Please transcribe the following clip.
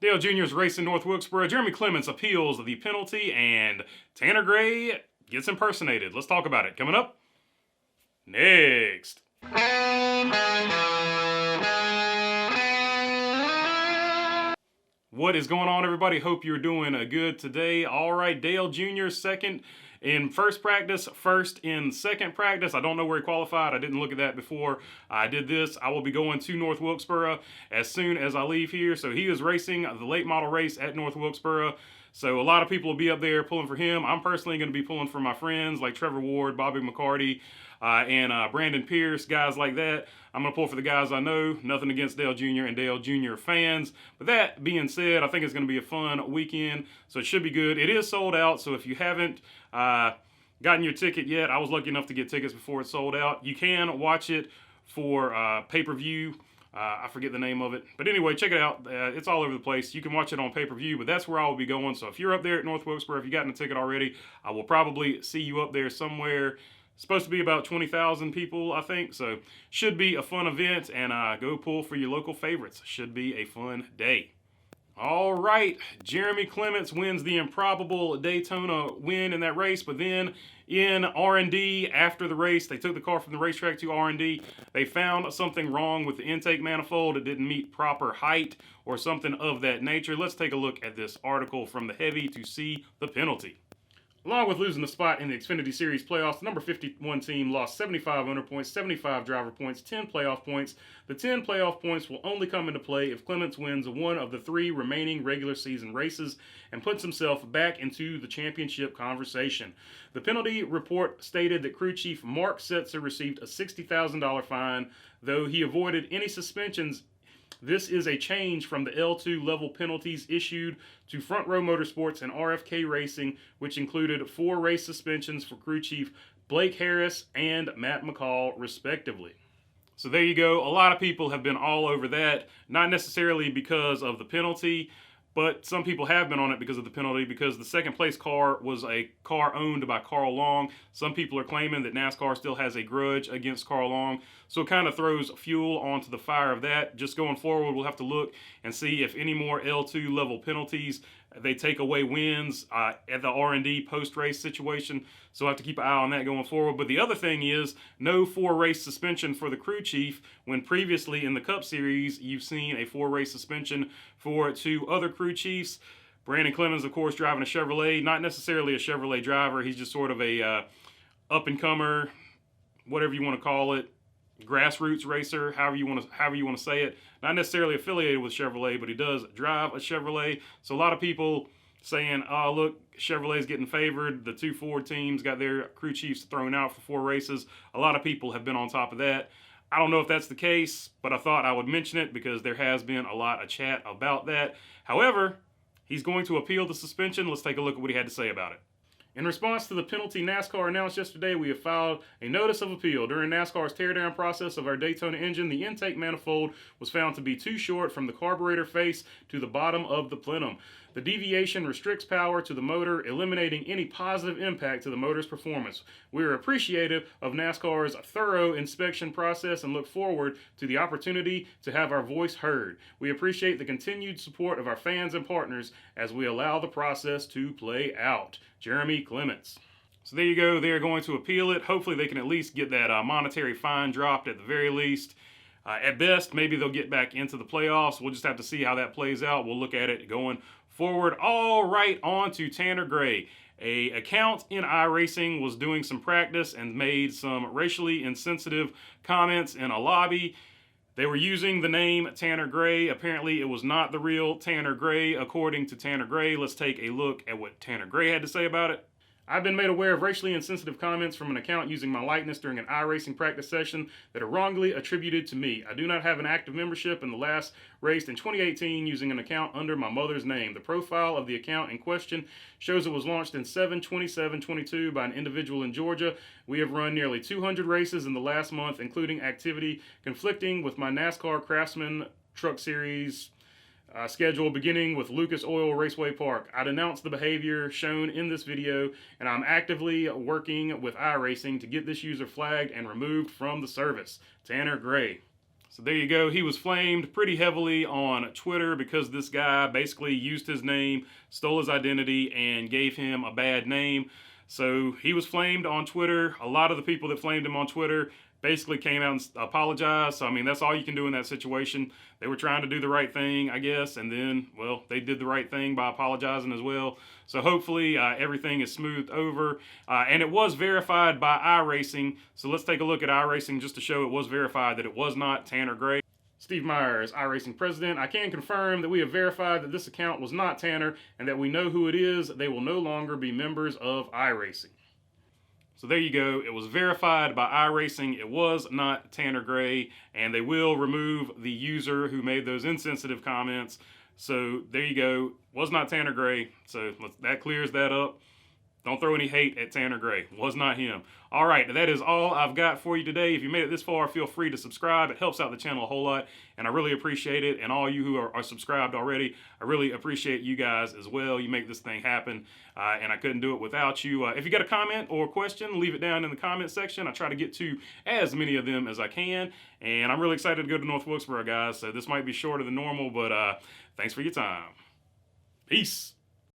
Dale Jr. is racing North Wilkesboro. Jeremy Clements appeals the penalty, and Tanner Gray gets impersonated. Let's talk about it. Coming up next. What is going on, everybody? Hope you're doing good today. All right, Dale Jr. second in first practice, first in second practice. I don't know where he qualified. I didn't look at that before I did this. I will be going to North Wilkesboro as soon as I leave here. So he is racing the late model race at North Wilkesboro. So a lot of people will be up there pulling for him. I'm personally going to be pulling for my friends like Trevor Ward, Bobby McCarty, and Brandon Pierce, guys like that. I'm going to pull for the guys I know. Nothing against Dale Jr. and Dale Jr. fans. But that being said, I think it's going to be a fun weekend, so it should be good. It is sold out, so if you haven't gotten your ticket yet, I was lucky enough to get tickets before it sold out. You can watch it for pay-per-view. I forget the name of it. But anyway, check it out. It's all over the place. You can watch it on pay-per-view, but that's where I will be going. So if you're up there at North Wilkesboro, if you've gotten a ticket already, I will probably see you up there somewhere. Supposed to be about 20,000 people, I think. So should be a fun event, and go pull for your local favorites. Should be a fun day. All right, Jeremy Clements wins the improbable Daytona win in that race, but then in R&D after the race, they took the car from the racetrack to R&D. They found something wrong with the intake manifold. It didn't meet proper height or something of that nature. Let's take a look at this article from the Heavy to see the penalty. Along with losing the spot in the Xfinity Series playoffs, the number 51 team lost 75 owner points, 75 driver points, 10 playoff points. The 10 playoff points will only come into play if Clements wins one of the 3 remaining regular season races and puts himself back into the championship conversation. The penalty report stated that crew chief Mark Setzer received a $60,000 fine, though he avoided any suspensions. This is a change from the L2 level penalties issued to Front Row Motorsports and RFK Racing, which included 4 race suspensions for crew chief Blake Harris and Matt McCall, respectively. So there you go. A lot of people have been all over that, not necessarily because of the penalty, but some people have been on it because of the penalty, because the second place car was a car owned by Carl Long. Some people are claiming that NASCAR still has a grudge against Carl Long, so it kind of throws fuel onto the fire of that. Just going forward, we'll have to look and see if any more L2 level penalties, they take away wins at the R&D post-race situation, so we'll have to keep an eye on that going forward. But the other thing is, no 4-race suspension for the crew chief, when previously in the Cup Series, you've seen a 4-race suspension for 2 other crew chiefs. Brandon Clements, of course, driving a Chevrolet, not necessarily a Chevrolet driver. He's just sort of a up-and-comer, whatever you want to call it, grassroots racer, however you want to say it. Not necessarily affiliated with Chevrolet, but he does drive a Chevrolet. So a lot of people saying, oh, look, Chevrolet's getting favored. The 2 Ford teams got their crew chiefs thrown out for 4 races. A lot of people have been on top of that. I don't know if that's the case, but I thought I would mention it because there has been a lot of chat about that. However, he's going to appeal the suspension. Let's take a look at what he had to say about it. In response to the penalty NASCAR announced yesterday, we have filed a notice of appeal. During NASCAR's teardown process of our Daytona engine, the intake manifold was found to be too short from the carburetor face to the bottom of the plenum. The deviation restricts power to the motor, eliminating any positive impact to the motor's performance. We are appreciative of NASCAR's thorough inspection process and look forward to the opportunity to have our voice heard. We appreciate the continued support of our fans and partners as we allow the process to play out. Jeremy Clements. So there you go. They're going to appeal it. Hopefully they can at least get that monetary fine dropped at the very least. At best, maybe they'll get back into the playoffs. We'll just have to see how that plays out. We'll look at it going forward. All right, on to Tanner Gray. An account in iRacing was doing some practice and made some racially insensitive comments in a lobby. They were using the name Tanner Gray. Apparently, it was not the real Tanner Gray, according to Tanner Gray. Let's take a look at what Tanner Gray had to say about it. I've been made aware of racially insensitive comments from an account using my likeness during an iRacing practice session that are wrongly attributed to me. I do not have an active membership in the last raced in 2018 using an account under my mother's name. The profile of the account in question shows it was launched in 7/27/22 by an individual in Georgia. We have run nearly 200 races in the last month, including activity conflicting with my NASCAR Craftsman Truck Series schedule beginning with Lucas Oil Raceway Park. I denounce the behavior shown in this video, and I'm actively working with iRacing to get this user flagged and removed from the service. Tanner Gray. So there you go. He was flamed pretty heavily on Twitter because this guy basically used his name, stole his identity, and gave him a bad name. So he was flamed on Twitter. A lot of the people that flamed him on Twitter basically came out and apologized. So, I mean, that's all you can do in that situation. They were trying to do the right thing, I guess, and then, well, they did the right thing by apologizing as well. So hopefully everything is smoothed over. And it was verified by iRacing. So let's take a look at iRacing just to show it was verified that it was not Tanner Gray. Steve Myers, iRacing president. I can confirm that we have verified that this account was not Tanner and that we know who it is. They will no longer be members of iRacing. So there you go. It was verified by iRacing. It was not Tanner Gray, and they will remove the user who made those insensitive comments. So there you go. Was not Tanner Gray. So that clears that up. Don't throw any hate at Tanner Gray. Was not him. All right, that is all I've got for you today. If you made it this far, feel free to subscribe. It helps out the channel a whole lot, and I really appreciate it. And all you who are subscribed already, I really appreciate you guys as well. You make this thing happen, and I couldn't do it without you. If you got a comment or a question, leave it down in the comment section. I try to get to as many of them as I can, and I'm really excited to go to North Wilkesboro, guys. So this might be shorter than normal, but thanks for your time. Peace.